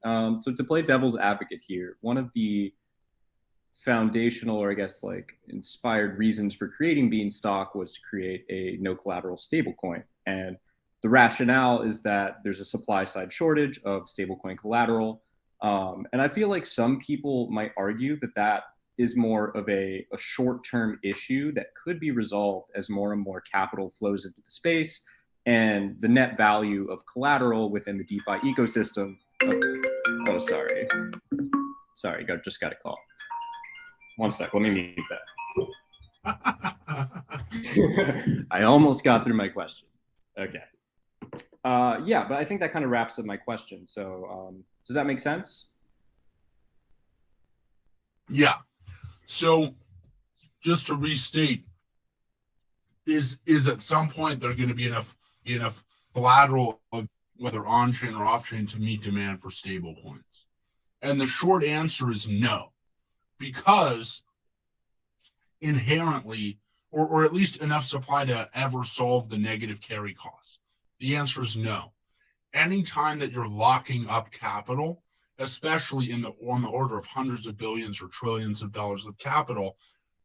So to play devil's advocate here, one of the foundational, or I guess like inspired reasons for creating Beanstalk was to create a no collateral stablecoin. And the rationale is that there's a supply side shortage of stablecoin collateral. And I feel like some people might argue that that is more of a short term issue that could be resolved as more and more capital flows into the space and the net value of collateral within the DeFi ecosystem. Oh, sorry. Sorry, just got a call. One sec, let me mute that. I almost got through my question. Okay. Yeah, but I think that kind of wraps up my question. So does that make sense? Yeah. So just to restate, is at some point there going to be enough collateral, whether on chain or off chain, to meet demand for stable coins? And the short answer is no, because inherently, or at least enough supply to ever solve the negative carry costs. The answer is no. Anytime that you're locking up capital, especially on the order of hundreds of billions or trillions of dollars of capital,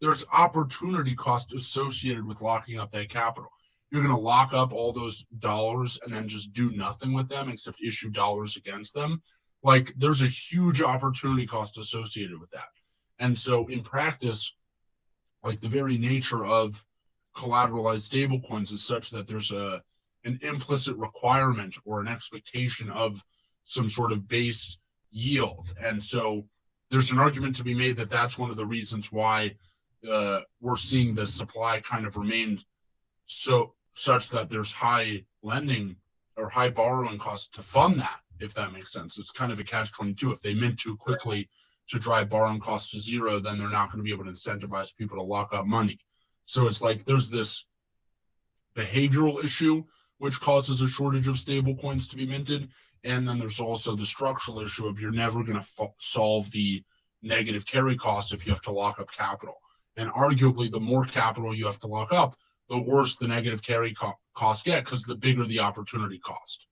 there's opportunity cost associated with locking up that capital. You're going to lock up all those dollars and then just do nothing with them except issue dollars against them. Like, there's a huge opportunity cost associated with that. And so in practice, like, the very nature of collateralized stablecoins is such that there's an implicit requirement or an expectation of some sort of base yield. And so there's an argument to be made that that's one of the reasons why we're seeing the supply kind of remain such that there's high lending or high borrowing costs to fund that, if that makes sense. It's kind of a catch-22. If they mint too quickly to drive borrowing costs to zero, then they're not going to be able to incentivize people to lock up money. So it's like there's this behavioral issue which causes a shortage of stable coins to be minted, and then there's also the structural issue of you're never going to solve the negative carry costs if you have to lock up capital. And arguably, the more capital you have to lock up, the worse the negative carry costs get, because the bigger the opportunity cost.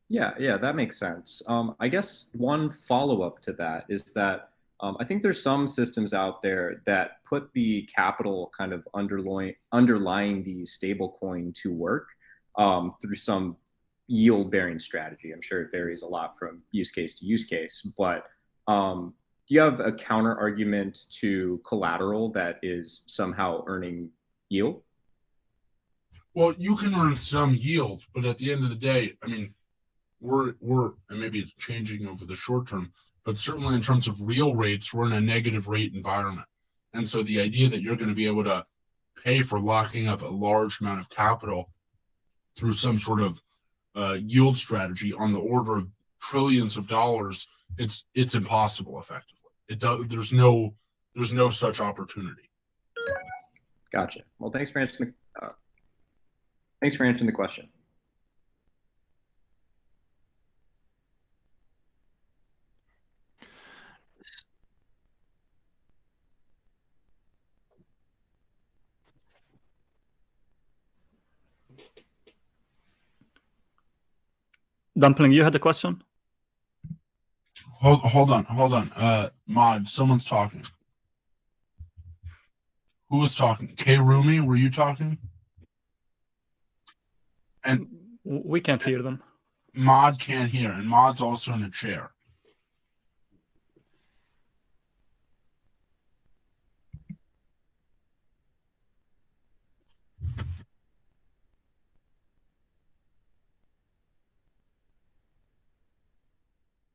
Yeah, that makes sense. I guess one follow-up to that is that I think there's some systems out there that put the capital kind of underlying the stablecoin to work through some yield-bearing strategy. I'm sure it varies a lot from use case to use case, but do you have a counter argument to collateral that is somehow earning yield? Well, you can earn some yield, but at the end of the day, I mean, we're and maybe it's changing over the short term, but certainly in terms of real rates, we're in a negative rate environment. And so the idea that you're going to be able to pay for locking up a large amount of capital through some sort of yield strategy on the order of trillions of dollars, it's impossible effectively. There's no such opportunity. Gotcha. Well, thanks for answering the question. Dumpling, you had the question? Hold on. Mod, someone's talking. Who was talking? K. Rumi, were you talking? And we can't hear them. Mod can't hear, and Mod's also in a chair.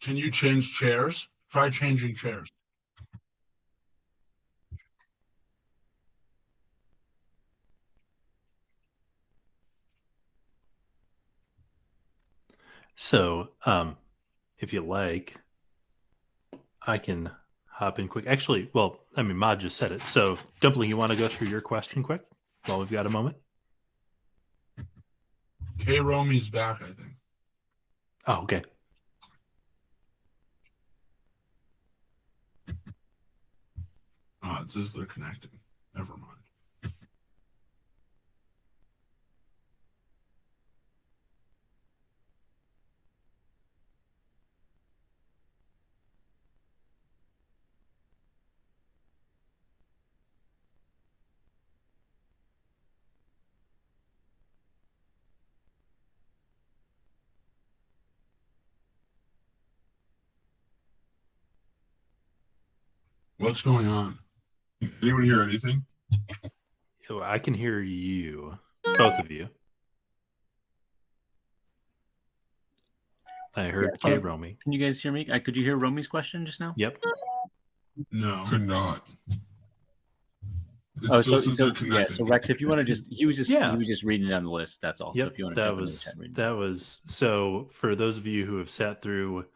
Can you change chairs? Try changing chairs. So, if you like, I can hop in quick. Actually, well, I mean, Mod just said it. So, Dumpling, you want to go through your question quick while we've got a moment? K. Romi's back, I think. Oh, okay. Oh, it says they're connected. Never mind. What's going on? Anyone hear anything? Oh, I can hear you, both of you. I heard Yeah. Romy. Can you guys hear me? Could you hear Romy's question just now? Yep. No. Could not. It Oh, still says they're yeah. connected. So Rex, if you want to just, he was just reading down the list. That's all. Yep. So if you want to jump in the chat, read That was so. For those of you who have sat through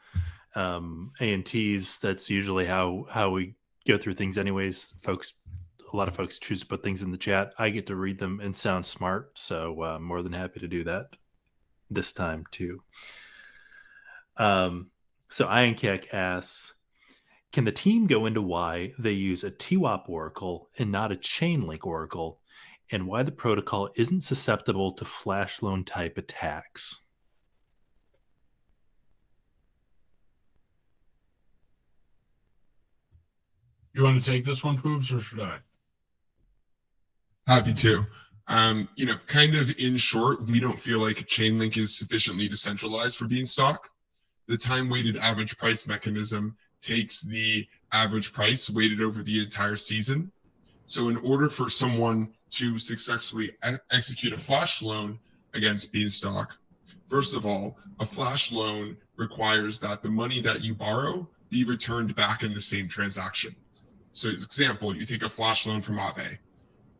A&Ts, that's usually how we go through things. Anyways, a lot of folks choose to put things in the chat. I get to read them and sound smart, so I'm more than happy to do that this time too. So Ironkek asks, can the team go into why they use a TWAP oracle and not a Chainlink oracle, and why the protocol isn't susceptible to flash loan type attacks? You want to take this one, Poobs, or should I? Happy to. Kind of in short, we don't feel like Chainlink is sufficiently decentralized for Beanstalk. The time-weighted average price mechanism takes the average price weighted over the entire season. So in order for someone to successfully execute a flash loan against Beanstalk, first of all, a flash loan requires that the money that you borrow be returned back in the same transaction. So example, you take a flash loan from Aave.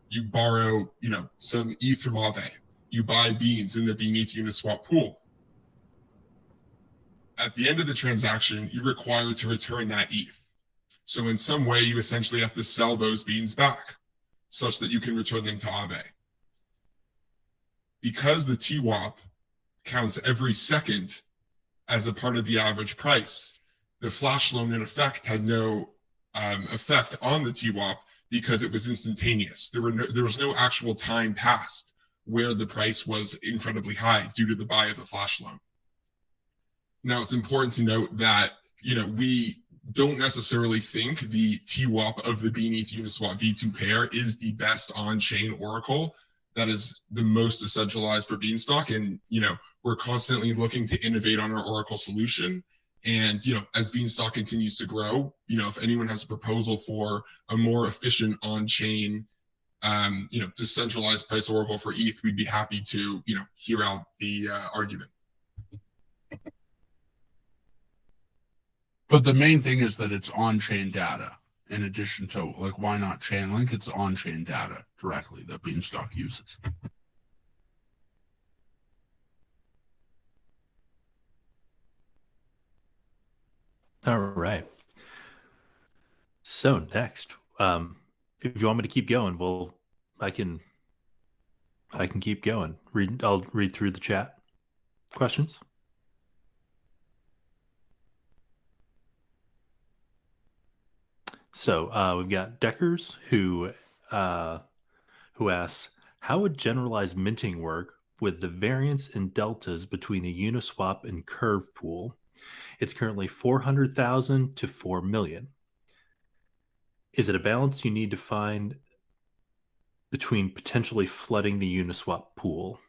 You borrow, some ETH from Aave. You buy beans in the Bean ETH Uniswap pool. At the end of the transaction, you're required to return that ETH. So in some way, you essentially have to sell those beans back such that you can return them to Aave. Because the TWAP counts every second as a part of the average price, the flash loan in effect had no effect on the TWAP because it was instantaneous. There was no actual time passed where the price was incredibly high due to the buy of the flash loan. Now, it's important to note that, we don't necessarily think the TWAP of the Bean ETH Uniswap V2 pair is the best on-chain oracle that is the most decentralized for Beanstalk. And, we're constantly looking to innovate on our oracle solution. And, as Beanstalk continues to grow, if anyone has a proposal for a more efficient on-chain, decentralized price oracle for ETH, we'd be happy to, hear out the argument. But the main thing is that it's on-chain data. In addition to, why not Chainlink? It's on-chain data directly that Beanstalk uses. All right. So next, if you want me to keep going, I can keep going. I'll read through the chat. Questions? So we've got Deckers who asks, how would generalized minting work with the variance and deltas between the Uniswap and Curve pool? It's currently 400,000 to 4 million. Is it a balance you need to find between potentially flooding the Uniswap pool?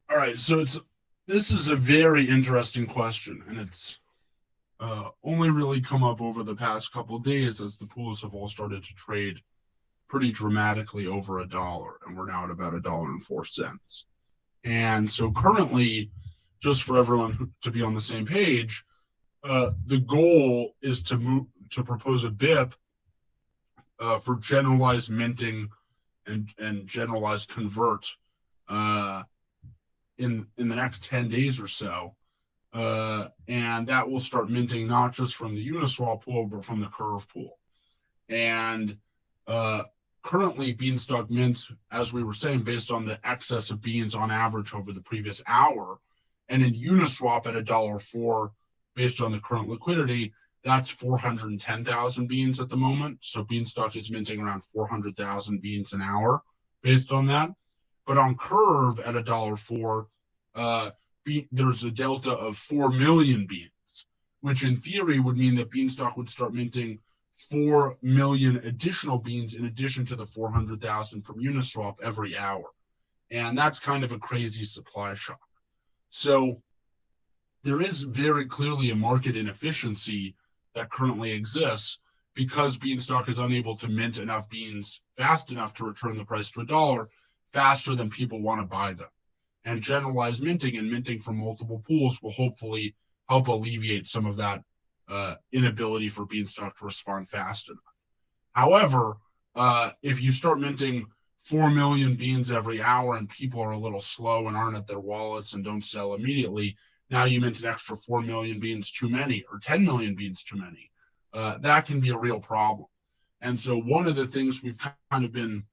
All right, so this is a very interesting question, and it's only really come up over the past couple of days as the pools have all started to trade pretty dramatically over $1, and we're now at about $1.04. And so currently, just for everyone to be on the same page, the goal is to propose a BIP for generalized minting and generalized convert in the next 10 days or so. And that will start minting not just from the Uniswap pool, but from the Curve pool. And currently, Beanstalk mints, as we were saying, based on the excess of beans on average over the previous hour. And in Uniswap at $1.04, based on the current liquidity, that's 410,000 beans at the moment. So Beanstalk is minting around 400,000 beans an hour based on that. But on Curve at $1.04, there's a delta of 4 million beans, which in theory would mean that Beanstalk would start minting 4 million additional beans in addition to the 400,000 from Uniswap every hour. And that's kind of a crazy supply shock. So there is very clearly a market inefficiency that currently exists because Beanstalk is unable to mint enough beans fast enough to return the price to $1 faster than people want to buy them. And generalized minting and minting from multiple pools will hopefully help alleviate some of that inability for Beanstalk to respond fast enough. However, if you start minting 4 million beans every hour and people are a little slow and aren't at their wallets and don't sell immediately, now you mint an extra 4 million beans too many or 10 million beans too many. That can be a real problem. And so one of the things we've kind of been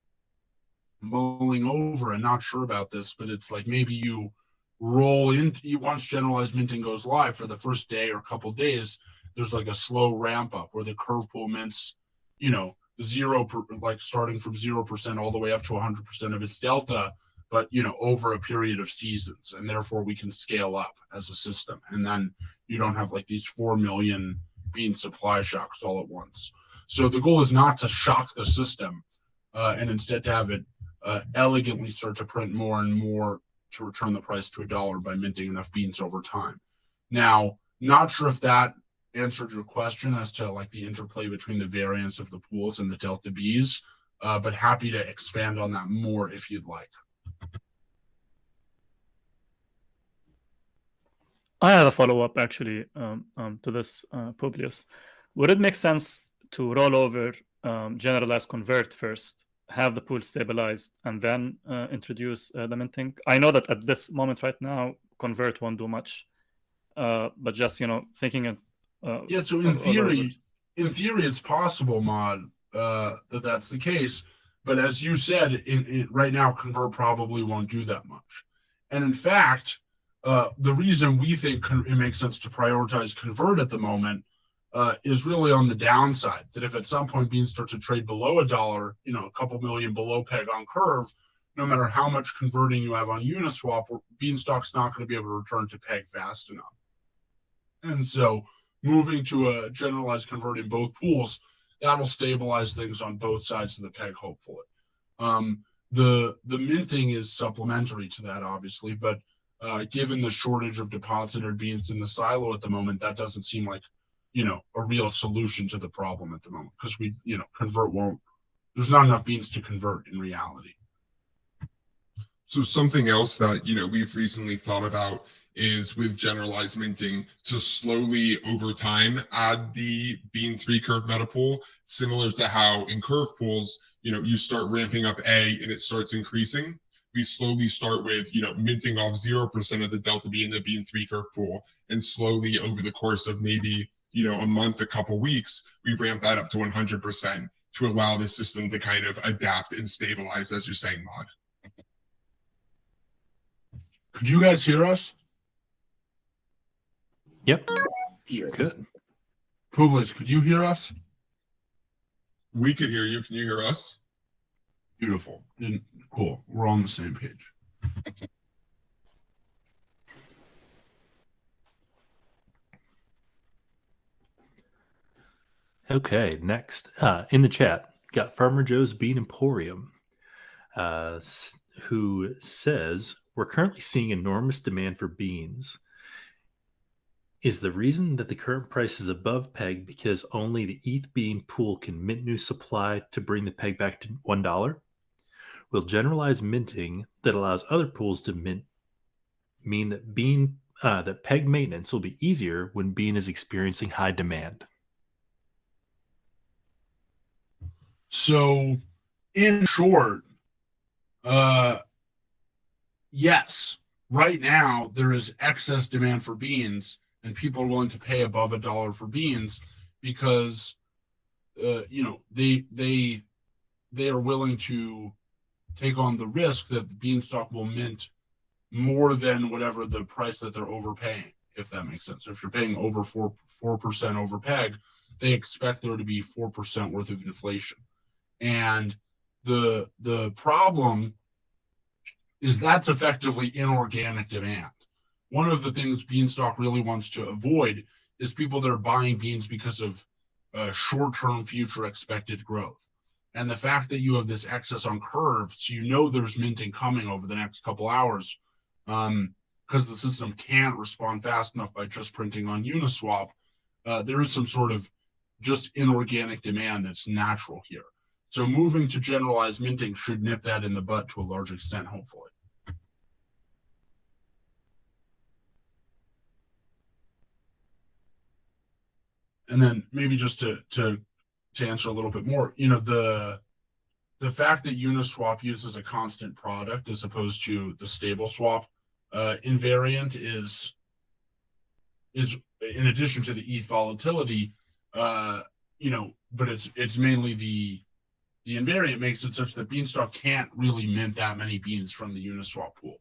mulling over and not sure about this, but it's like maybe you roll in once generalized minting goes live for the first day or couple days, there's like a slow ramp up where the curve pool mints, like starting from 0% all the way up to 100% of its delta, but over a period of seasons, and therefore we can scale up as a system, and then you don't have like these 4 million bean supply shocks all at once. So the goal is not to shock the system, and instead to have it elegantly start to print more and more to return the price to $1 by minting enough beans over time. Now, not sure if that answered your question as to like the interplay between the variance of the pools and the delta Bs, but happy to expand on that more if you'd like. I have a follow-up actually to this, Publius. Would it make sense to roll over generalized convert first, have the pool stabilized, and then introduce the minting? I know that at this moment right now, convert won't do much, but just thinking it. So in theory, it's possible, Mod, that's the case. But as you said, right now, convert probably won't do that much. And in fact, the reason we think it makes sense to prioritize convert at the moment is really on the downside. That if at some point beans start to trade below $1, a couple million below peg on curve, no matter how much converting you have on Uniswap, Beanstalk's not going to be able to return to peg fast enough. And so moving to a generalized convert in both pools, that'll stabilize things on both sides of the peg, hopefully. The minting is supplementary to that, obviously, but given the shortage of deposited beans in the silo at the moment, that doesn't seem like, a real solution to the problem at the moment, because there's not enough beans to convert in reality. So something else that, we've recently thought about is with generalized minting to slowly over time add the bean 3 curve meta pool, similar to how in curve pools, you start ramping up A and it starts increasing. We slowly start with, minting off 0% of the delta B in the bean 3 curve pool, and slowly over the course of maybe, a month, a couple weeks, we ramp that up to 100% to allow the system to kind of adapt and stabilize, as you're saying, Mod. Could you guys hear us? Yep. Sure could. Publius, could you hear us? We could hear you. Can you hear us? Beautiful. Cool. We're on the same page. Okay, next. In the chat, got Farmer Joe's Bean Emporium, who says, we're currently seeing enormous demand for beans. Is the reason that the current price is above peg because only the ETH bean pool can mint new supply to bring the peg back to $1? Will generalized minting that allows other pools to mint mean that that peg maintenance will be easier when bean is experiencing high demand? So, in short, yes. Right now, there is excess demand for beans, and people are willing to pay above $1 for beans because, they are willing to take on the risk that the Beanstalk will mint more than whatever the price that they're overpaying, if that makes sense. If you're paying over 4% over peg, they expect there to be 4% worth of inflation. And the problem is that's effectively inorganic demand. One of the things Beanstalk really wants to avoid is people that are buying beans because of short-term future expected growth. And the fact that you have this excess on curve, so there's minting coming over the next couple hours, because the system can't respond fast enough by just printing on Uniswap, there is some sort of just inorganic demand that's natural here. So moving to generalized minting should nip that in the butt to a large extent, hopefully. And then maybe just to answer a little bit more, the fact that Uniswap uses a constant product as opposed to the stable swap invariant is in addition to the ETH volatility, but it's mainly the invariant makes it such that Beanstalk can't really mint that many beans from the Uniswap pool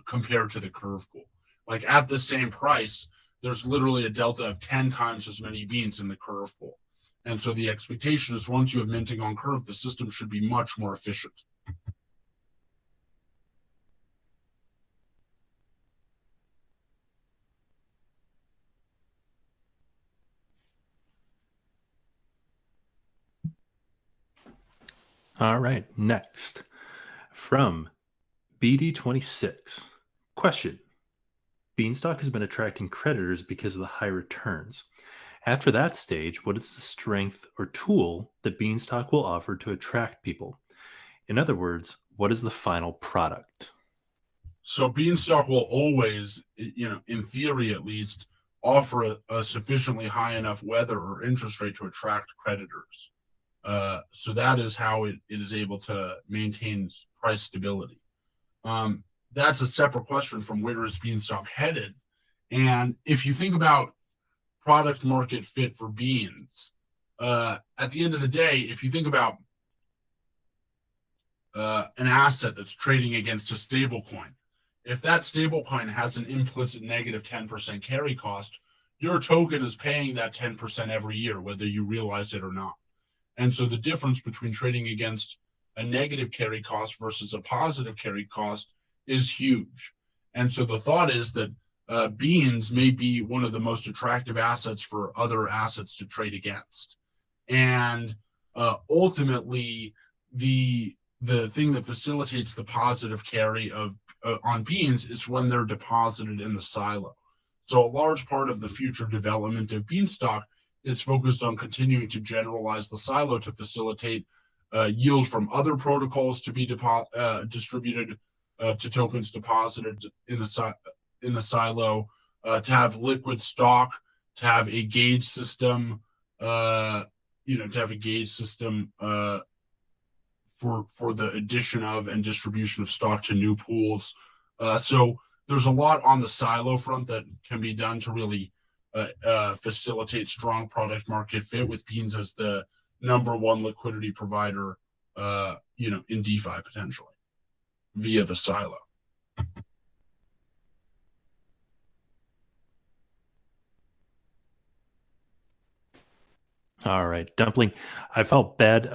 compared to the Curve pool. Like at the same price, there's literally a delta of 10 times as many beans in the Curve pool. And so the expectation is once you have minting on Curve, the system should be much more efficient. All right, next from BD26. Question. Beanstalk has been attracting creditors because of the high returns. After that stage, what is the strength or tool that Beanstalk will offer to attract people? In other words, what is the final product? So Beanstalk will always, in theory at least, offer a sufficiently high enough weather or interest rate to attract creditors. So that is how it is able to maintain price stability. That's a separate question from where is Beanstalk headed. And if you think about product market fit for beans, at the end of the day, if you think about an asset that's trading against a stable coin, if that stable coin has an implicit negative 10% carry cost, your token is paying that 10% every year, whether you realize it or not. And so the difference between trading against a negative carry cost versus a positive carry cost is huge. And so the thought is that beans may be one of the most attractive assets for other assets to trade against. And ultimately, the thing that facilitates the positive carry of on beans is when they're deposited in the silo. So a large part of the future development of Beanstalk is focused on continuing to generalize the silo to facilitate yield from other protocols to be distributed to tokens deposited in the silo, to have liquid stock, to have a gauge system, for the addition of and distribution of stock to new pools. So there's a lot on the silo front that can be done to really facilitate strong product market fit, with beans as the number one liquidity provider, in DeFi potentially via the silo. All right, Dumpling. I felt bad.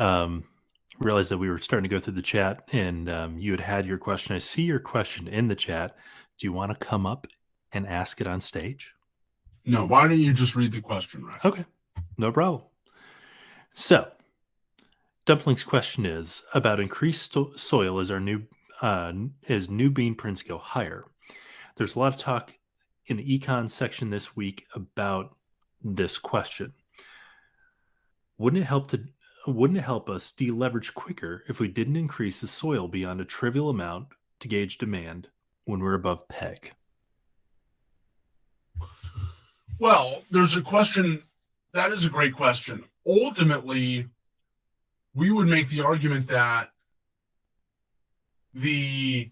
Realized that we were starting to go through the chat, and you had your question. I see your question in the chat. Do you want to come up and ask it on stage? No, why don't you just read the question, right? Okay, no problem. So, Dumpling's question is about increased soil as as new bean prints go higher. There's a lot of talk in the econ section this week about this question. Wouldn't it help us deleverage quicker if we didn't increase the soil beyond a trivial amount to gauge demand when we're above peg? Well, there's a question. That is a great question. Ultimately, we would make the argument that the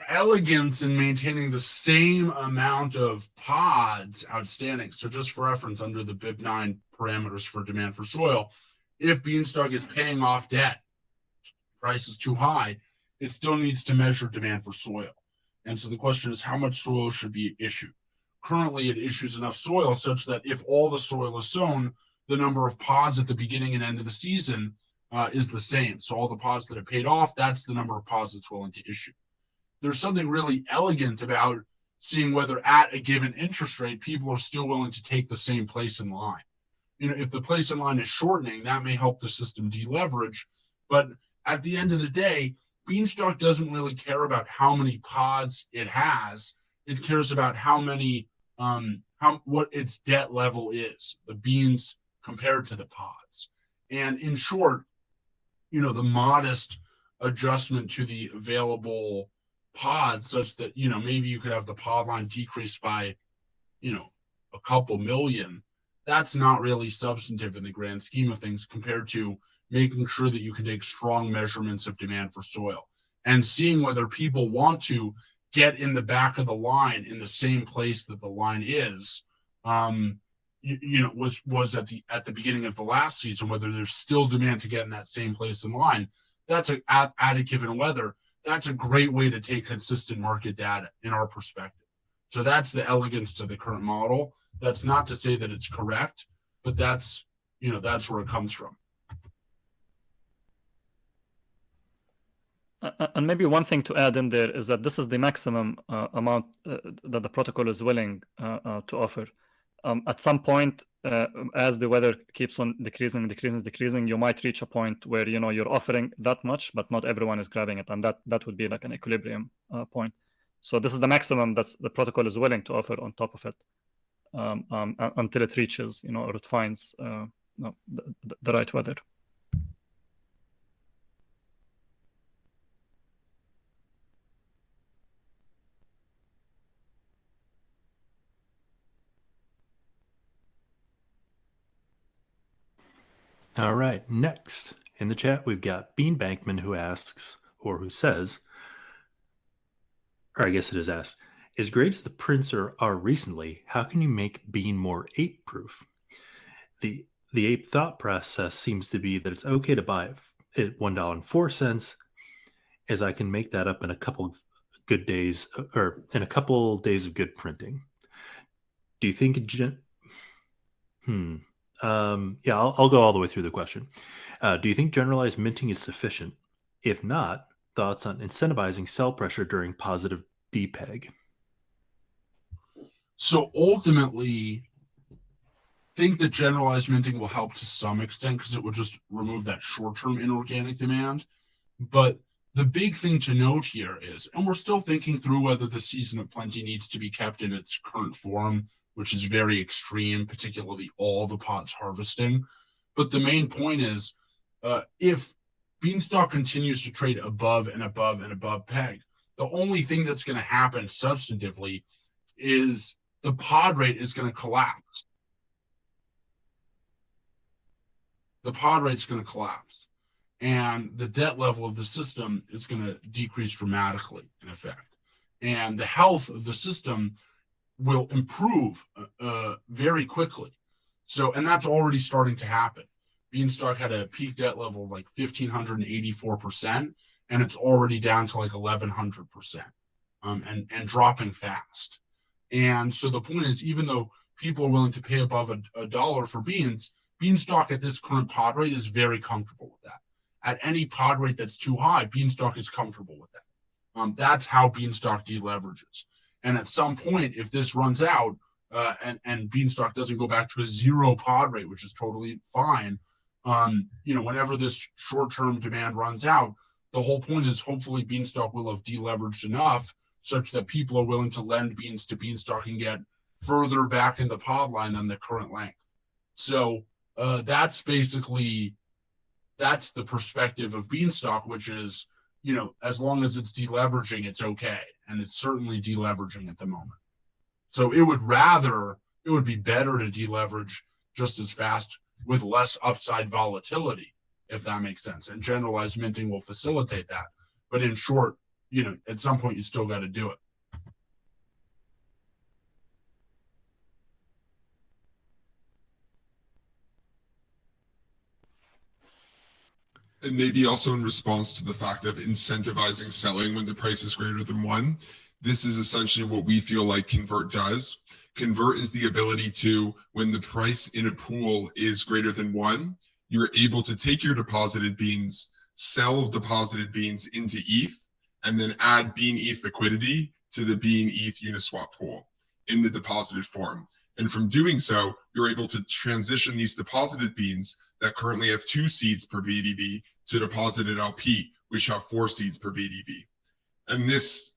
elegance in maintaining the same amount of pods outstanding. So just for reference, under the BIP9 parameters for demand for soil, if Beanstalk is paying off debt, price is too high, it still needs to measure demand for soil. And so the question is, how much soil should be issued? Currently, it issues enough soil such that if all the soil is sown, the number of pods at the beginning and end of the season is the same. So all the pods that are paid off, that's the number of pods it's willing to issue. There's something really elegant about seeing whether at a given interest rate, people are still willing to take the same place in line. If the place in line is shortening, that may help the system deleverage. But at the end of the day, Beanstalk doesn't really care about how many pods it has. It cares about how many, what its debt level is, the beans compared to the pods. And in short, the modest adjustment to the available pods such that, maybe you could have the pod line decrease by, a couple million. That's not really substantive in the grand scheme of things compared to making sure that you can take strong measurements of demand for soil and seeing whether people want to get in the back of the line in the same place that the line is, was at the beginning of the last season, whether there's still demand to get in that same place in line. That's at a given weather. That's a great way to take consistent market data in our perspective. So that's the elegance to the current model. That's not to say that it's correct, but that's where it comes from. And maybe one thing to add in there is that this is the maximum amount that the protocol is willing to offer. At some point, as the weather keeps on decreasing, you might reach a point where you're offering that much, but not everyone is grabbing it, and that would be like an equilibrium point. So this is the maximum that the protocol is willing to offer on top of it until it reaches, or it finds the right weather. All right, next in the chat, we've got Bean Bankman who asks, or who says, or I guess it is asked, as great as the prints are recently, how can you make Bean more ape-proof? The ape thought process seems to be that it's okay to buy it at $1.04, as I can make that up in a couple good days, or in a couple days of good printing. Do you think I'll go all the way through the question. Do you think generalized minting is sufficient? If not, thoughts on incentivizing sell pressure during positive depeg? So ultimately, think that generalized minting will help to some extent because it will just remove that short-term inorganic demand. But the big thing to note here is, and we're still thinking through whether the season of plenty needs to be kept in its current form, which is very extreme, particularly all the pods harvesting. But the main point is, if Beanstalk continues to trade above and above and above peg, the only thing that's going to happen substantively is the pod rate is going to collapse. The pod rate's going to collapse. And the debt level of the system is going to decrease dramatically, in effect. And the health of the system will improve very quickly. So, and that's already starting to happen. Beanstalk had a peak debt level of like 1,584%, and it's already down to like 1,100%, and dropping fast. And so the point is, even though people are willing to pay above a dollar for beans, Beanstalk at this current pod rate is very comfortable with that. At any pod rate that's too high, Beanstalk is comfortable with that. That's how Beanstalk deleverages. And at some point, if this runs out and Beanstalk doesn't go back to a zero pod rate, which is totally fine, whenever this short-term demand runs out, the whole point is hopefully Beanstalk will have deleveraged enough such that people are willing to lend beans to Beanstalk and get further back in the pod line than the current length. So that's basically, that's the perspective of Beanstalk, which is, as long as it's deleveraging, it's okay. And it's certainly deleveraging at the moment. So it would be better to deleverage just as fast with less upside volatility, if that makes sense. And generalized minting will facilitate that. But in short, at some point you still got to do it. And maybe also in response to the fact of incentivizing selling when the price is greater than 1, this is essentially what we feel like Convert does. Convert is the ability to, when the price in a pool is greater than 1, you're able to take your deposited beans, sell deposited beans into ETH, and then add Bean ETH liquidity to the Bean ETH Uniswap pool in the deposited form. And from doing so, you're able to transition these deposited beans that currently have 2 seeds per BDV to deposited LP, which have 4 seeds per BDV. And this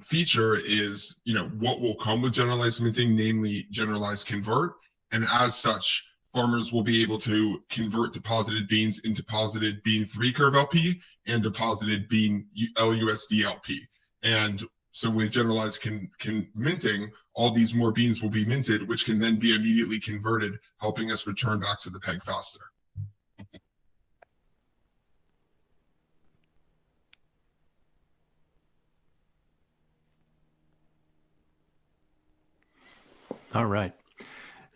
feature is, what will come with generalized minting, namely generalized convert. And as such, farmers will be able to convert deposited beans into deposited bean 3 curve LP and deposited bean LUSD LP. And so with generalized minting, all these more beans will be minted, which can then be immediately converted, helping us return back to the peg faster. All right.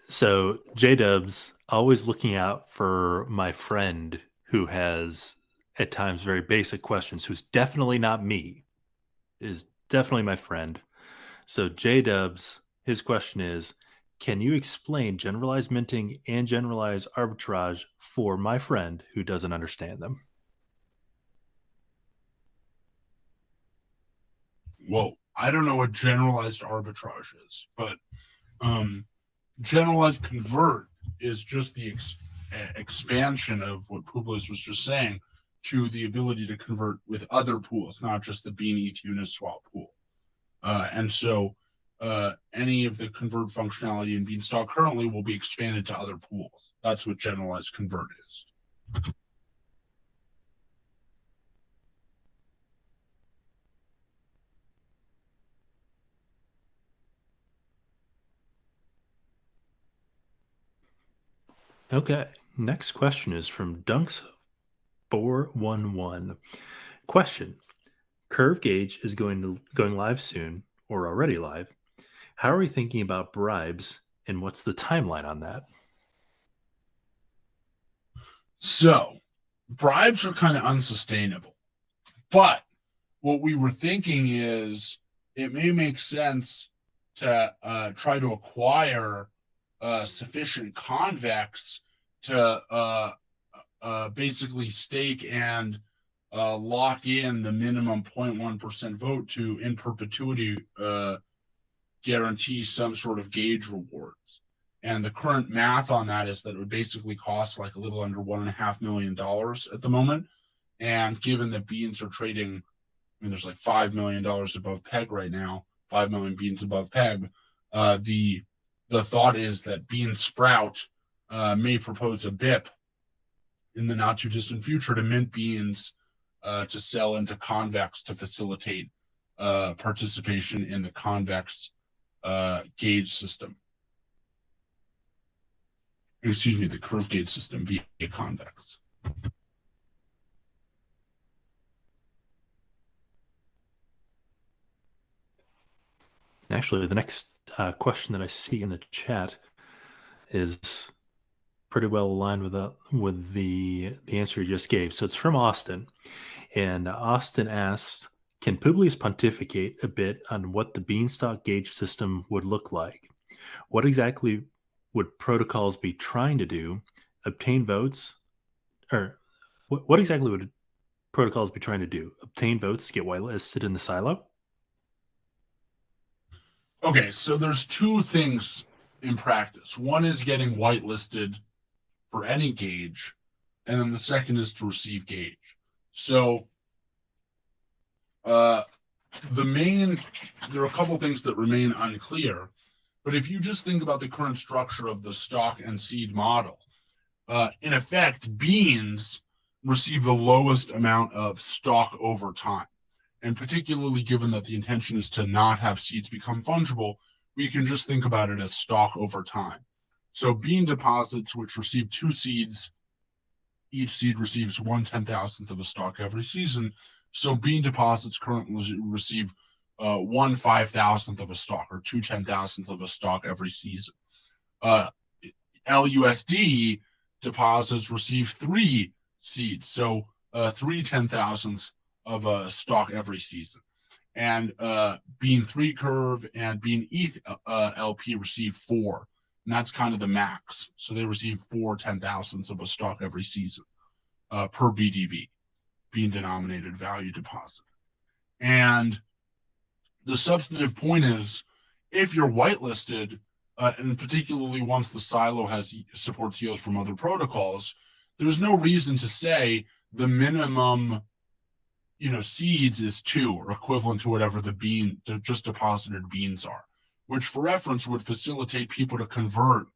So J-Dubs, always looking out for my friend who has at times very basic questions, who's definitely not me, is definitely my friend. So J-Dubs, his question is, can you explain generalized minting and generalized arbitrage for my friend who doesn't understand them? Whoa, I don't know what generalized arbitrage is, but generalized convert is just the expansion of what Publius was just saying to the ability to convert with other pools, not just the Bean ETH Uniswap pool. And so any of the convert functionality in Beanstalk currently will be expanded to other pools. That's what generalized convert is. Okay, next question is from Dunks411. Question: Curve Gauge is going live soon, or already live. How are we thinking about bribes, and what's the timeline on that? So, bribes are kind of unsustainable, but what we were thinking is it may make sense to try to acquire sufficient Convex to basically stake and lock in the minimum 0.1% vote to in perpetuity guarantee some sort of gauge rewards. And the current math on that is that it would basically cost like a little under $1.5 million at the moment. And given that beans are trading, there's like $5 million above peg right now, 5 million beans above peg. The thought is that Bean Sprout may propose a BIP in the not too distant future to mint beans to sell into Convex to facilitate participation in the Convex gauge system. Excuse me, the curve gauge system via Convex. Actually, the next question that I see in the chat is pretty well aligned with the answer you just gave. So it's from Austin, and Austin asks, "Can Publius pontificate a bit on what the Beanstalk gauge system would look like? What exactly would protocols be trying to do? Obtain votes, or what exactly would protocols be trying to do? Obtain votes to get whitelisted in the silo?" Okay, so there's two things in practice. One is getting whitelisted for any gauge, and then the second is to receive gauge. So there are a couple things that remain unclear, but if you just think about the current structure of the stock and seed model, in effect, beans receive the lowest amount of stock over time. And particularly given that the intention is to not have seeds become fungible, we can just think about it as stock over time. So bean deposits, which receive 2 seeds, each seed receives 1/10,000th of a stock every season. So bean deposits currently receive 1/5000th of a stock, or 2/10,000th of a stock every season. LUSD deposits receive 3 seeds, so 3/10,000ths of a stock every season. And Bean 3 curve and Bean ETH LP receive 4. And that's kind of the max. So they receive 4/10,000ths of a stock every season per BDV, Bean denominated value deposit. And the substantive point is, if you're whitelisted, and particularly once the silo supports yields from other protocols, there's no reason to say the minimum seeds is 2, or equivalent to whatever the just deposited beans are, which for reference would facilitate people to convert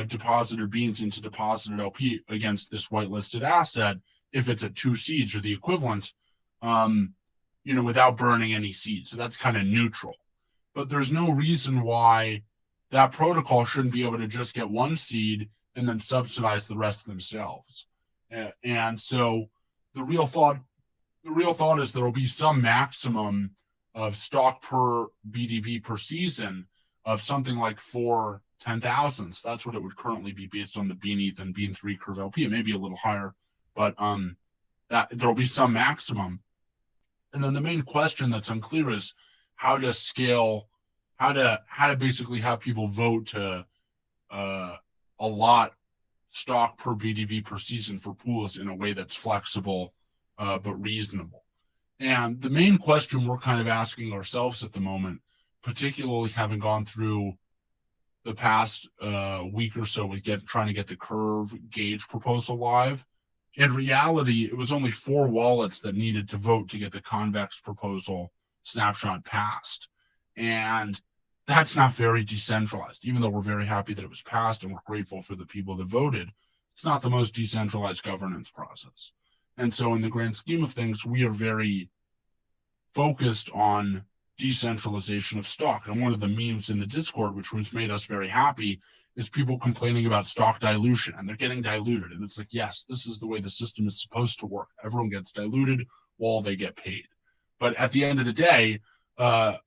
deposited beans into deposited LP against this whitelisted asset if it's at 2 seeds or the equivalent, without burning any seeds. So that's kind of neutral. But there's no reason why that protocol shouldn't be able to just get 1 seed and then subsidize the rest themselves. And so the real thought is there will be some maximum of stock per BDV per season of something like 4 10,000s. That's what it would currently be based on the Bean ETH and Bean 3 curve LP. It may be a little higher, but that there will be some maximum. And then the main question that's unclear is how to scale, how to basically have people vote to allot stock per BDV per season for pools in a way that's flexible but reasonable. And the main question we're kind of asking ourselves at the moment, particularly having gone through the past week or so with trying to get the curve gauge proposal live. In reality, it was only 4 wallets that needed to vote to get the Convex proposal snapshot passed. And that's not very decentralized, even though we're very happy that it was passed and we're grateful for the people that voted. It's not the most decentralized governance process. And so in the grand scheme of things, we are very focused on decentralization of stock. And one of the memes in the Discord, which was made us very happy, is people complaining about stock dilution, and they're getting diluted. And it's like, yes, this is the way the system is supposed to work. Everyone gets diluted while they get paid. But at the end of the day,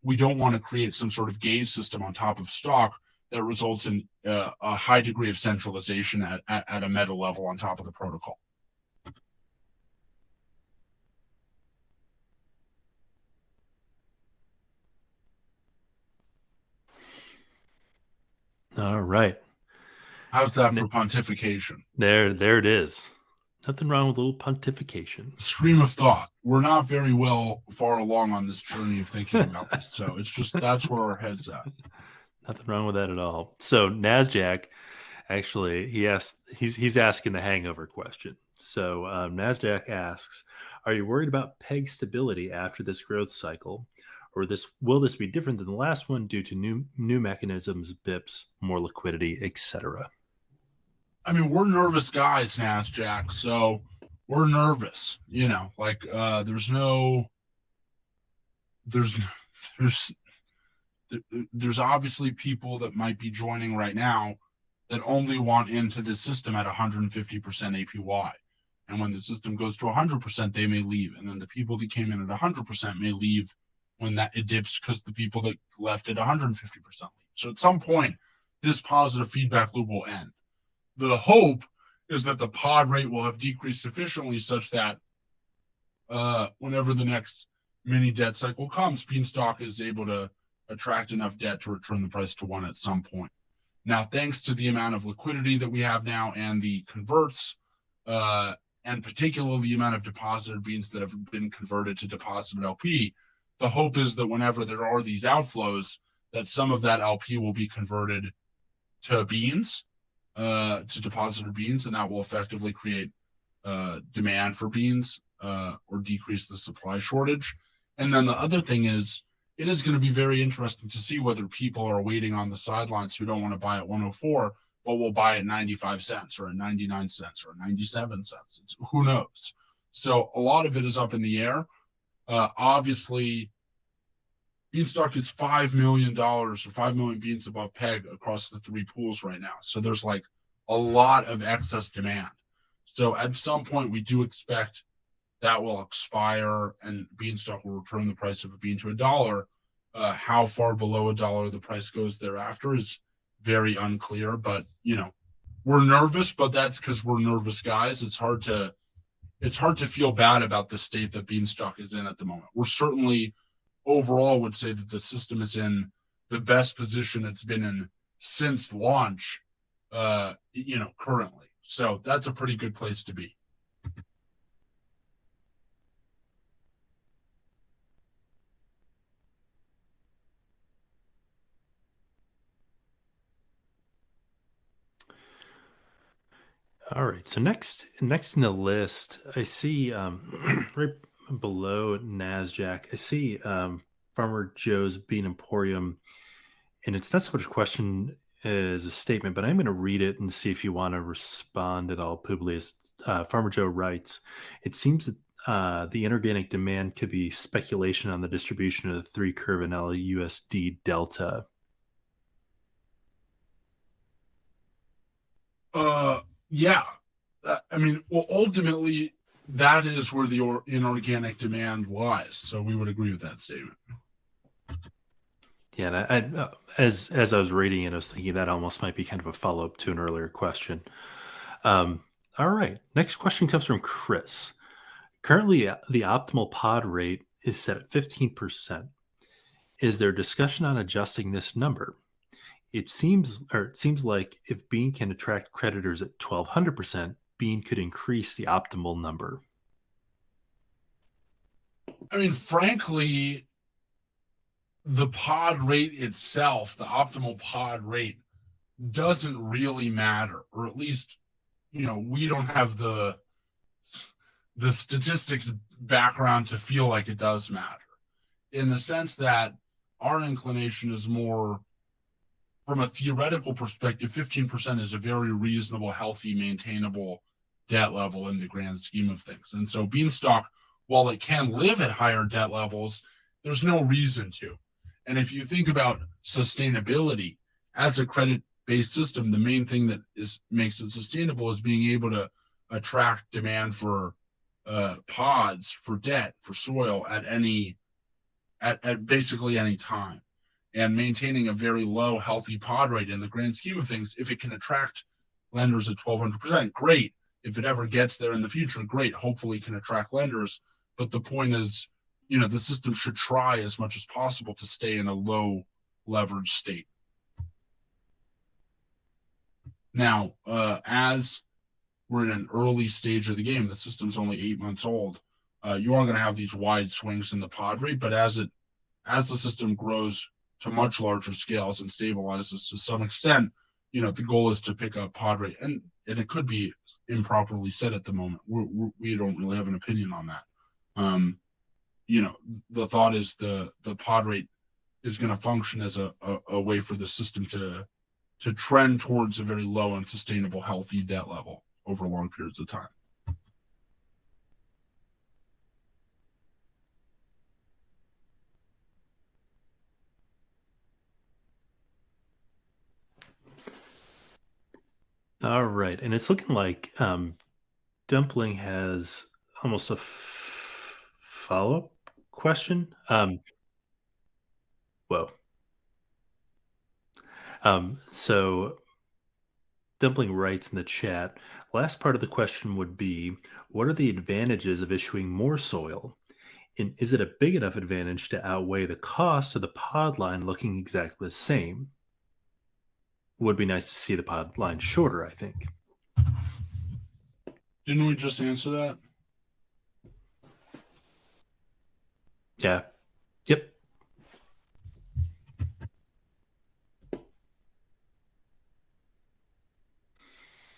we don't want to create some sort of gauge system on top of stock that results in a high degree of centralization at a meta level on top of the protocol. All right. How's that for pontification? There it is. Nothing wrong with a little pontification. Stream of thought. We're not very far along on this journey of thinking about this. So it's just, that's where our head's at. Nothing wrong with that at all. So Nasdaq, actually, he's asking the hangover question. So Nasdaq asks, are you worried about peg stability after this growth cycle? Or will this be different than the last one due to new mechanisms, BIPs, more liquidity, etc.? I mean, we're nervous guys, Nasdaq, so we're nervous. There's obviously people that might be joining right now that only want into the system at 150% APY. And when the system goes to 100%, they may leave. And then the people that came in at 100% may leave when it dips because the people that left at 150% leave. So at some point, this positive feedback loop will end. The hope is that the pod rate will have decreased sufficiently such that whenever the next mini debt cycle comes, Beanstalk is able to attract enough debt to return the price to 1 at some point. Now, thanks to the amount of liquidity that we have now and the converts, and particularly the amount of deposited beans that have been converted to deposited LP, the hope is that whenever there are these outflows, that some of that LP will be converted to beans, to deposited beans, and that will effectively create demand for beans or decrease the supply shortage. And then the other thing is, it is going to be very interesting to see whether people are waiting on the sidelines who don't want to buy at 104, but will buy at 95 cents or at 99 cents or 97 cents. Who knows? So a lot of it is up in the air. Obviously, Beanstalk is $5 million or 5 million beans above peg across the 3 pools right now. So there's like a lot of excess demand. So at some point, we do expect that will expire and Beanstalk will return the price of a bean to $1. How far below $1 the price goes thereafter is very unclear. But we're nervous, but that's because we're nervous guys. It's hard to feel bad about the state that Beanstalk is in at the moment. We're certainly overall would say that the system is in the best position it's been in since launch, currently. So that's a pretty good place to be. All right. So next in the list, I see right below NASDAQ, I see Farmer Joe's Bean Emporium, and it's not so much a question as a statement, but I'm going to read it and see if you want to respond at all, Publius. Farmer Joe writes, it seems that the inorganic demand could be speculation on the distribution of the 3-curve and LUSD delta. Yeah. I mean, well, ultimately, that is where the inorganic demand lies. So we would agree with that statement. Yeah, and as I was reading it, I was thinking that almost might be kind of a follow-up to an earlier question. All right, next question comes from Chris. Currently, the optimal pod rate is set at 15%. Is there discussion on adjusting this number? It seems like if Bean can attract creditors at 1,200%, Bean could increase the optimal number. I mean, frankly, the pod rate itself, the optimal pod rate, doesn't really matter, or at least, we don't have the statistics background to feel like it does matter, in the sense that our inclination is more from a theoretical perspective. 15% is a very reasonable, healthy, maintainable debt level in the grand scheme of things. And so Beanstalk, while it can live at higher debt levels, there's no reason to. And if you think about sustainability as a credit-based system, the main thing that makes it sustainable is being able to attract demand for pods, for debt, for soil at basically any time. And maintaining a very low, healthy pod rate in the grand scheme of things, if it can attract lenders at 1,200%, great. If it ever gets there in the future, great. Hopefully it can attract lenders. But the point is, the system should try as much as possible to stay in a low leverage state. Now, as we're in an early stage of the game, the system's only 8 months old, you are going to have these wide swings in the pod rate. But as the system grows to much larger scales and stabilizes to some extent, the goal is to pick up pod rate. And it could be improperly set at the moment. We don't really have an opinion on that. The thought is the pod rate is going to function as a way for the system to trend towards a very low and sustainable, healthy debt level over long periods of time. All right, and it's looking like Dumpling has almost a follow-up question. So Dumpling writes in the chat, last part of the question would be, what are the advantages of issuing more soil? And is it a big enough advantage to outweigh the cost of the pod line looking exactly the same? Would be nice to see the pod line shorter, I think. Didn't we just answer that? Yeah. Yep.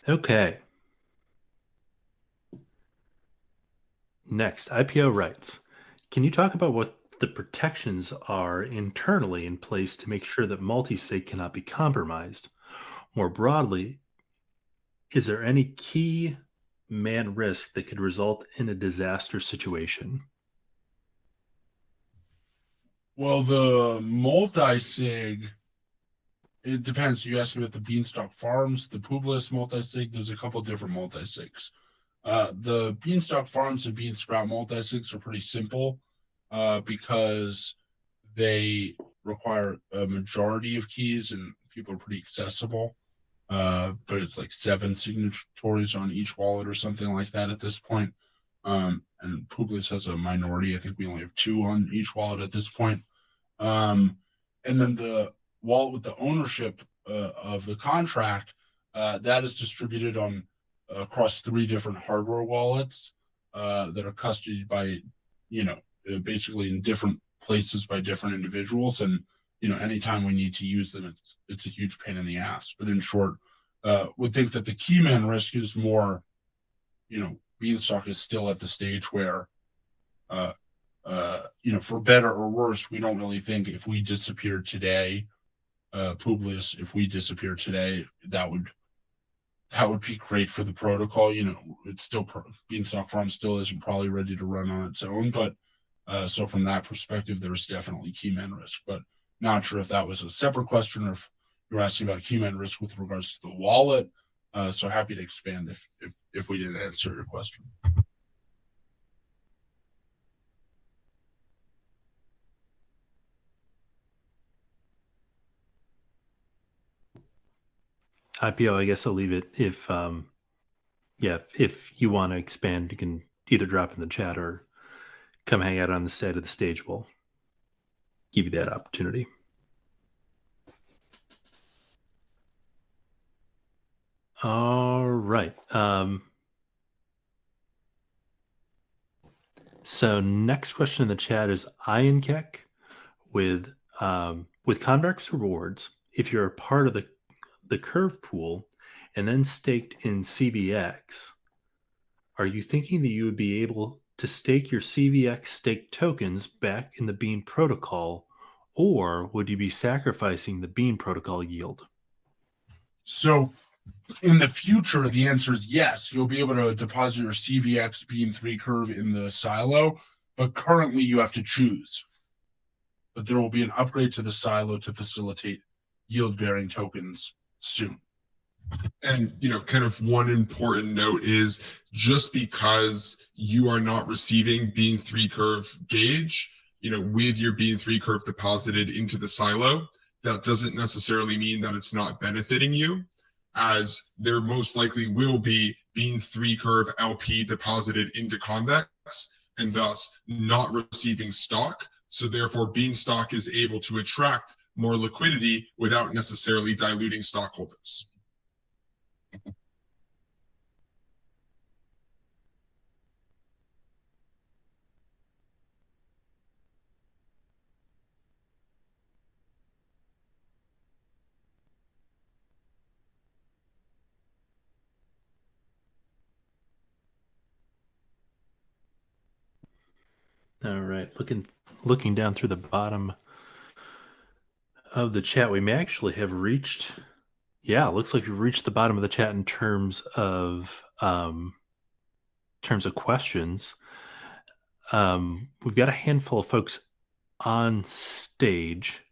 Okay. Next, IPO writes, can you talk about what the protections are internally in place to make sure that multisig cannot be compromised? More broadly, is there any key man risk that could result in a disaster situation? Well, the multisig, it depends. You asked me about the Beanstalk Farms, the Publius multisig. There's a couple different multisigs. The Beanstalk Farms and Bean Sprout multisigs are pretty simple because they require a majority of keys and people are pretty accessible. But it's like 7 signatories on each wallet or something like that at this point. And Publius has a minority. I think we only have 2 on each wallet at this point. And then the wallet with the ownership of the contract, that is distributed across 3 different hardware wallets that are custodied by, basically in different places by different individuals. And, anytime we need to use them, it's a huge pain in the ass. But in short, would think that the key man risk is more, Beanstalk is still at the stage where for better or worse, we don't really think if we disappear today, Publius, if we disappear today, that would be great for the protocol. It's still Beanstalk Farm still isn't probably ready to run on its own, but so from that perspective, there's definitely key man risk. But not sure if that was a separate question or if you're asking about key man risk with regards to the wallet. So happy to expand if we didn't answer your question. IPO, I guess I'll leave it. If you want to expand, you can either drop in the chat or come hang out on the side of the stage. We'll give you that opportunity. All right. So next question in the chat is Iankek with Convex rewards. If you're a part of the curve pool and then staked in CVX, are you thinking that you would be able to stake your CVX staked tokens back in the Bean protocol, or would you be sacrificing the Bean protocol yield? So in the future, the answer is yes. You'll be able to deposit your CVX Bean3 curve in the silo, but currently you have to choose. But there will be an upgrade to the silo to facilitate yield-bearing tokens soon. And, kind of one important note is just because you are not receiving Bean3 curve gauge, with your Bean3 curve deposited into the silo, that doesn't necessarily mean that it's not benefiting you, as there most likely will be Bean3 curve LP deposited into Convex and thus not receiving stock. So therefore, Beanstalk is able to attract more liquidity without necessarily diluting stockholders. All right, looking down through the bottom of the chat, we may actually have reached. Yeah, it looks like we've reached the bottom of the chat in terms of questions. We've got a handful of folks on stage.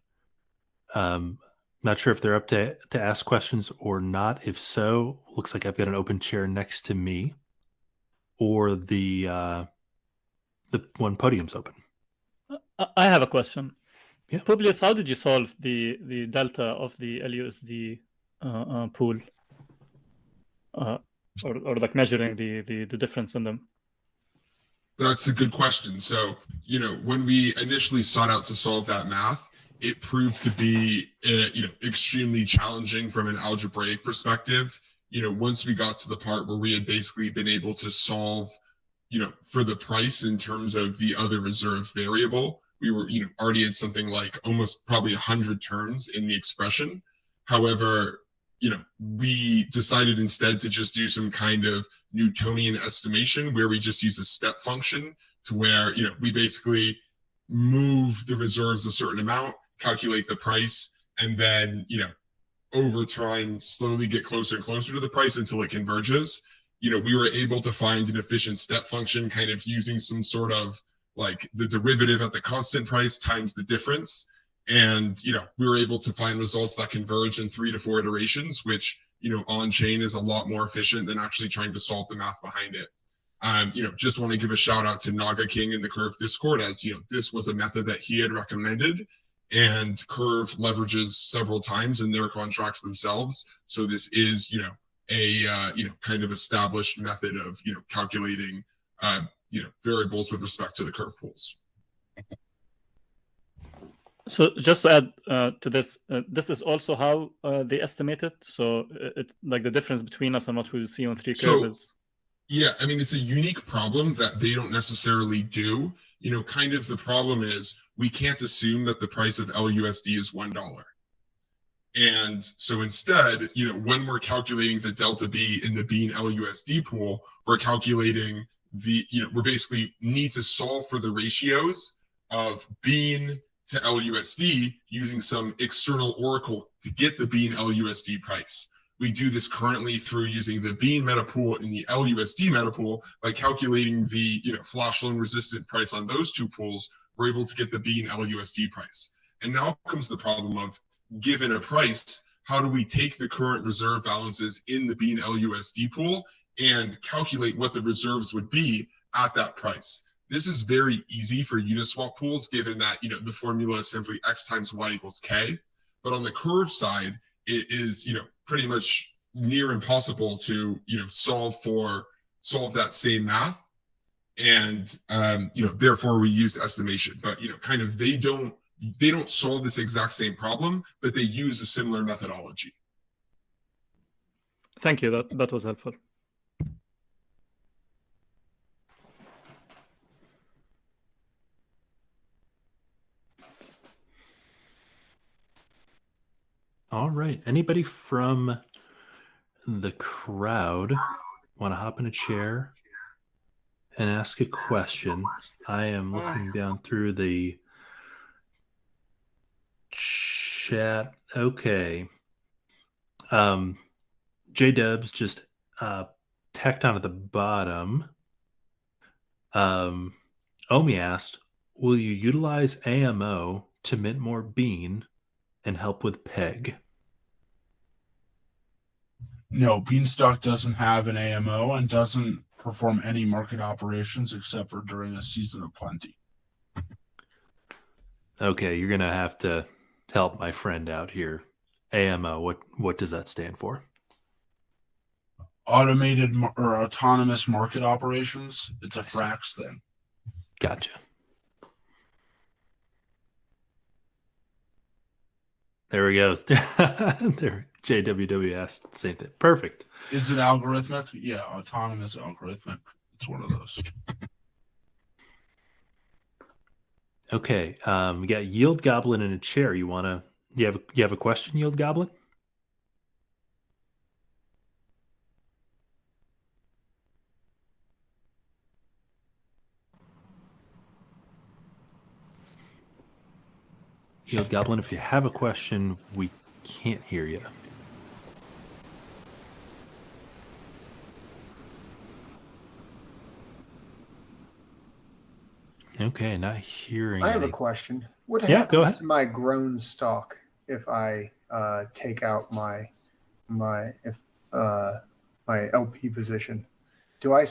Not sure if they're up to ask questions or not. If so, looks like I've got an open chair next to me, or the one podium's open. I have a question. Yeah. Publius, how did you solve the delta of the LUSD pool, or like measuring the difference in them? That's a good question. So, when we initially sought out to solve that math, it proved to be, extremely challenging from an algebraic perspective. Once we got to the part where we had basically been able to solve, for the price in terms of the other reserve variable, we were, already at something like almost probably 100 terms in the expression. However, we decided instead to just do some kind of Newtonian estimation where we just use a step function to where, we basically move the reserves a certain amount, calculate the price, and then, over time, slowly get closer and closer to the price until it converges. We were able to find an efficient step function kind of using some sort of like the derivative at the constant price times the difference. And, we were able to find results that converge in 3 to 4 iterations, which, on chain is a lot more efficient than actually trying to solve the math behind it. Just want to give a shout out to Naga King in the Curve Discord, as, this was a method that he had recommended, and Curve leverages several times in their contracts themselves. So this is, a kind of established method of, calculating, variables with respect to the curve pools. So just to add to this, this is also how they estimate it. So like the difference between us and what we see on 3Curve is. Yeah, I mean, it's a unique problem that they don't necessarily do. Kind of the problem is we can't assume that the price of LUSD is $1. And so instead, when we're calculating the delta B in the Bean LUSD pool, we're calculating we're basically need to solve for the ratios of Bean to LUSD using some external oracle to get the Bean LUSD price. We do this currently through using the Bean meta pool and the LUSD meta pool. By calculating the flash loan resistant price on those two pools, we're able to get the Bean LUSD price. And now comes the problem of, given a price, how do we take the current reserve balances in the Bean LUSD pool and calculate what the reserves would be at that price? This is very easy for Uniswap pools, given that the formula is simply x times y equals k. But on the curve side, it is pretty much near impossible to solve that same math, and therefore we used estimation. But they don't solve this exact same problem, but they use a similar methodology. Thank you. That was helpful. All right. Anybody from the crowd want to hop in a chair and ask a question? I am looking down through the chat. Okay. J-Dubs just tacked on at the bottom. Omi asked, will you utilize AMO to mint more Bean and help with PEG? No, Beanstalk doesn't have an AMO and doesn't perform any market operations except for during a season of plenty. Okay, you're gonna have to help my friend out here. AMO, what does that stand for? Automated or autonomous market operations. It's a Frax thing. Gotcha. There he goes. There, JWW asked the same thing. Perfect. Is it algorithmic? Yeah, autonomous algorithmic. It's one of those. Okay, we got Yield Goblin in a chair. You have a question, Yield Goblin? Yield Goblin, if you have a question, we can't hear you. Okay, not hearing. I have any. a question. What happens to my Grown Stalk if I take out my LP position? Do I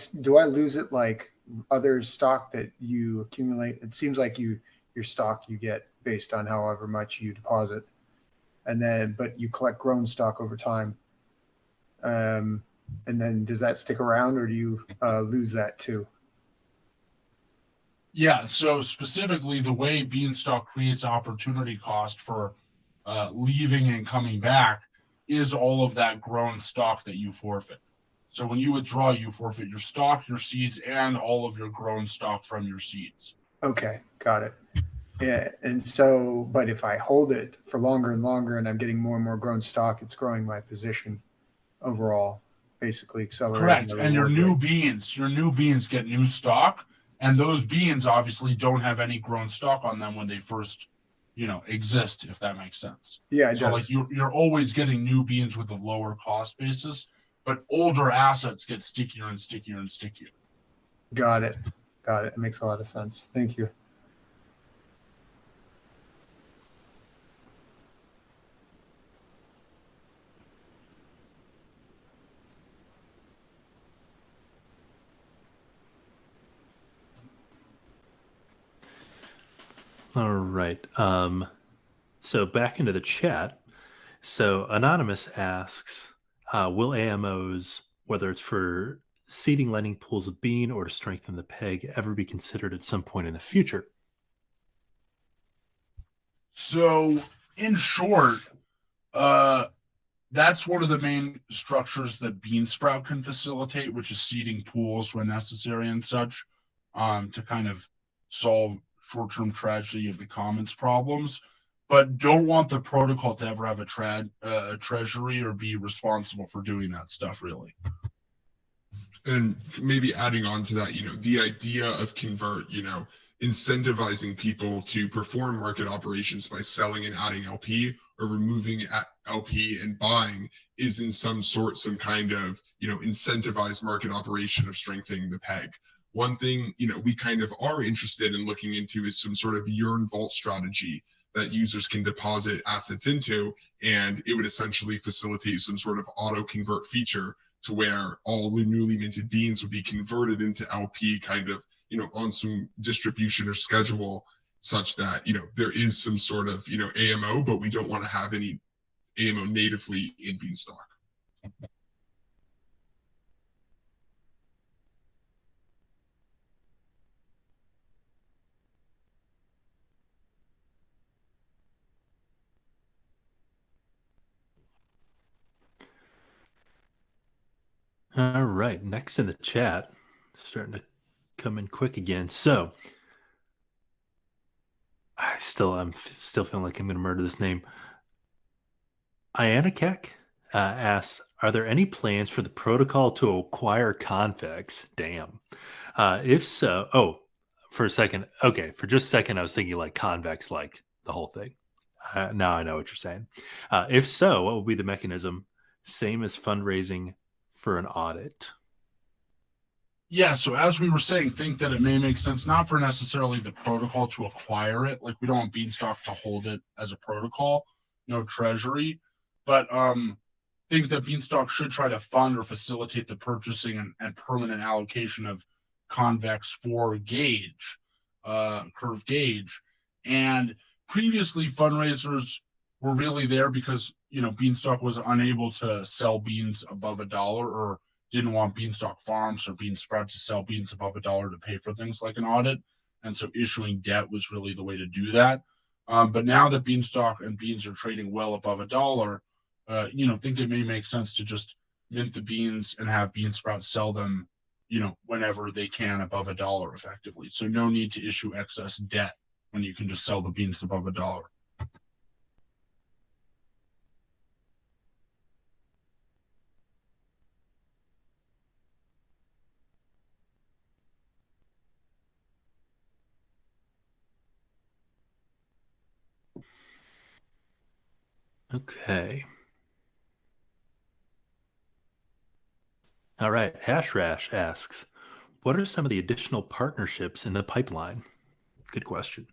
lose it like other stock that you accumulate? It seems like your stock you get based on however much you deposit, but you collect Grown Stalk over time. And then does that stick around, or do you lose that too? Yeah, so specifically the way Beanstalk creates opportunity cost for leaving and coming back is all of that grown stock that you forfeit. So when you withdraw, you forfeit your stock, your seeds, and all of your grown stock from your seeds. Okay, got it. Yeah, and so, but if I hold it for longer and longer and I'm getting more and more grown stock, it's growing my position overall, basically accelerating. Correct, and your new beans get new stock. And those beans obviously don't have any grown stock on them when they first, exist, if that makes sense. Yeah, so like you're always getting new beans with a lower cost basis, but older assets get stickier and stickier and stickier. Got it. It makes a lot of sense. Thank you. All right. So back into the chat. So Anonymous asks, will AMOs, whether it's for seeding lending pools with Bean or to strengthen the PEG, ever be considered at some point in the future? So in short, that's one of the main structures that Beansprout can facilitate, which is seeding pools when necessary and such, to kind of solve short-term tragedy of the commons problems, but don't want the protocol to ever have a treasury or be responsible for doing that stuff, really. And maybe adding on to that, the idea of convert, incentivizing people to perform market operations by selling and adding LP or removing LP and buying is in some kind of, incentivized market operation of strengthening the peg. One thing, we kind of are interested in looking into is some sort of yearn vault strategy that users can deposit assets into, and it would essentially facilitate some sort of auto convert feature to where all the newly minted beans would be converted into LP kind of, on some distribution or schedule such that, there is some sort of, AMO, but we don't want to have any AMO natively in Beanstalk. All right, next in the chat, starting to come in quick again. So I'm still feeling like I'm going to murder this name. Ianakek asks, are there any plans for the protocol to acquire Convex? Damn. If so, for just a second, I was thinking like Convex, like the whole thing. Now I know what you're saying. If so, what will be the mechanism? Same as fundraising for an audit. Yeah, so as we were saying, think that it may make sense, not for necessarily the protocol to acquire it. Like we don't want Beanstalk to hold it as a protocol, no treasury, but think that Beanstalk should try to fund or facilitate the purchasing and permanent allocation of Convex for Gauge, Curve Gauge. And previously fundraisers were really there because, Beanstalk was unable to sell beans above $1 or didn't want Beanstalk Farms or Bean Sprout to sell beans above $1 to pay for things like an audit. And so issuing debt was really the way to do that. But now that Beanstalk and beans are trading well above $1, think it may make sense to just mint the beans and have Bean Sprout sell them, whenever they can above $1 effectively. So no need to issue excess debt when you can just sell the beans above $1. Okay. All right. Hashrash asks, what are some of the additional partnerships in the pipeline? Good question.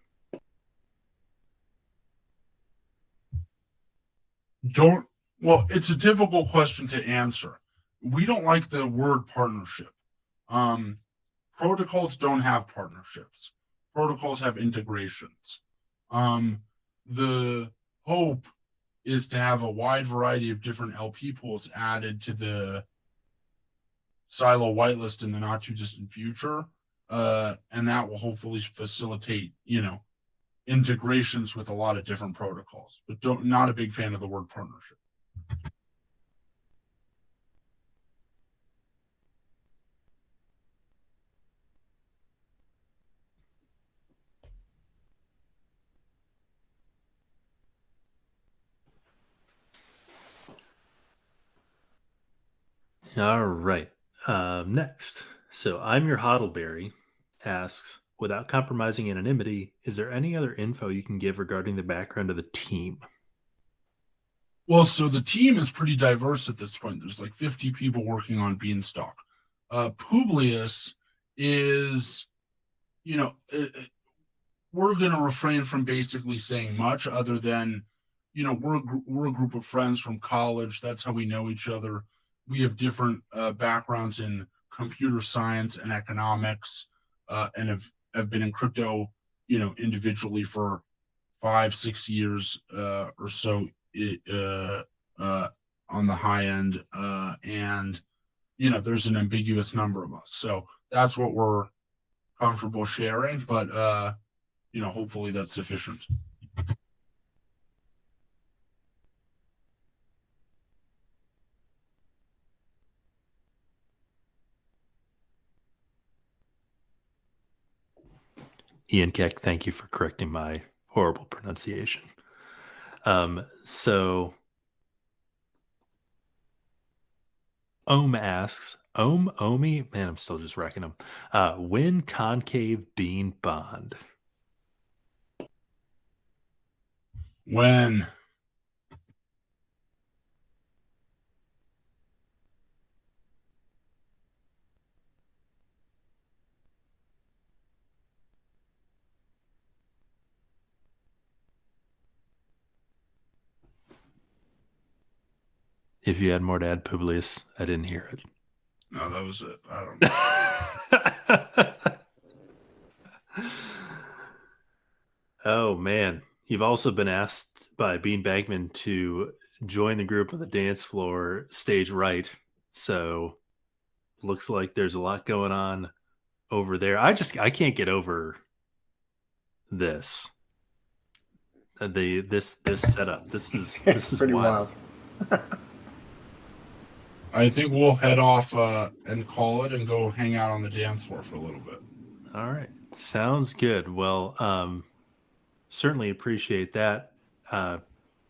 It's a difficult question to answer. We don't like the word partnership. Protocols don't have partnerships. Protocols have integrations. The hope is to have a wide variety of different LP pools added to the silo whitelist in the not too distant future. And that will hopefully facilitate, integrations with a lot of different protocols, but not a big fan of the word partnership. All right. Next. So I'm your Hodlberry asks, without compromising anonymity, is there any other info you can give regarding the background of the team? Well, so the team is pretty diverse at this point. There's like 50 people working on Beanstalk. Publius is, we're going to refrain from basically saying much other than, we're a group of friends from college. That's how we know each other. We have different backgrounds in computer science and economics, and have been in crypto, individually for 5-6 years or so on the high end. And, there's an ambiguous number of us. So that's what we're comfortable sharing. But, hopefully that's sufficient. Ian Keck, thank you for correcting my horrible pronunciation. So Ohm asks, Omi, man, I'm still just wrecking them. Win concave bean bond. When? If you had more to add, Publius, I didn't hear it. No, that was it. I don't know. Oh, man. You've also been asked by Bean Bagman to join the group on the dance floor stage right. So looks like there's a lot going on over there. I can't get over this. This setup. This is pretty wild. I think we'll head off and call it and go hang out on the dance floor for a little bit. All right. Sounds good. Well, certainly appreciate that.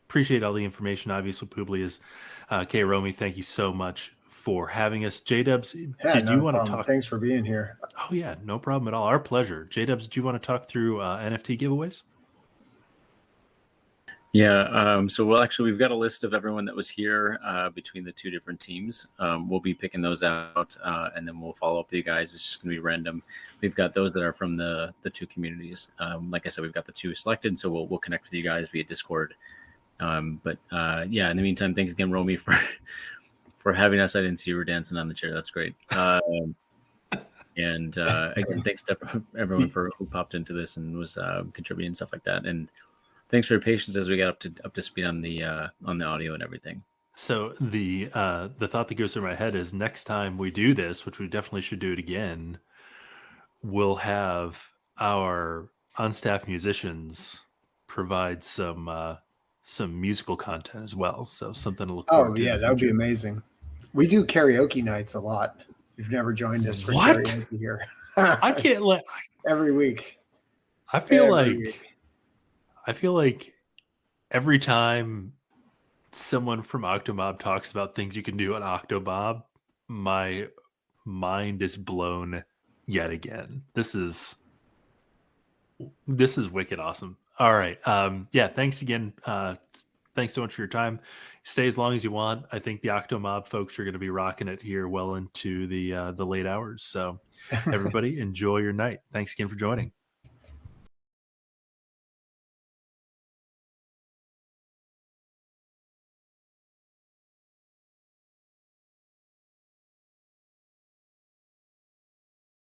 Appreciate all the information. Obviously, Publius. K. Romy, thank you so much for having us. J-Dubs, did you want to talk? Thanks for being here. Oh, yeah. No problem at all. Our pleasure. J-Dubs, do you want to talk through NFT giveaways? Yeah, so we've got a list of everyone that was here between the two different teams. We'll be picking those out, and then we'll follow up with you guys. It's just going to be random. We've got those that are from the two communities. Like I said, we've got the two selected, so we'll connect with you guys via Discord. Yeah, in the meantime, thanks again, Romy, for having us. I didn't see you were dancing on the chair. That's great. And again, thanks to everyone who popped into this and was contributing and stuff like that. And thanks for your patience as we got up to speed on the audio and everything. So the thought that goes through my head is next time we do this, which we definitely should do it again, we'll have our on-staff musicians provide some musical content as well. So something to look forward to. Oh yeah, that would be amazing. We do karaoke nights a lot. You've never joined us for karaoke here. I can't let every week. I feel like every time someone from Octomob talks about things you can do on Octomob, my mind is blown yet again. This is wicked awesome. All right. Yeah, thanks again. Thanks so much for your time. Stay as long as you want. I think the Octomob folks are going to be rocking it here well into the late hours. So everybody enjoy your night. Thanks again for joining.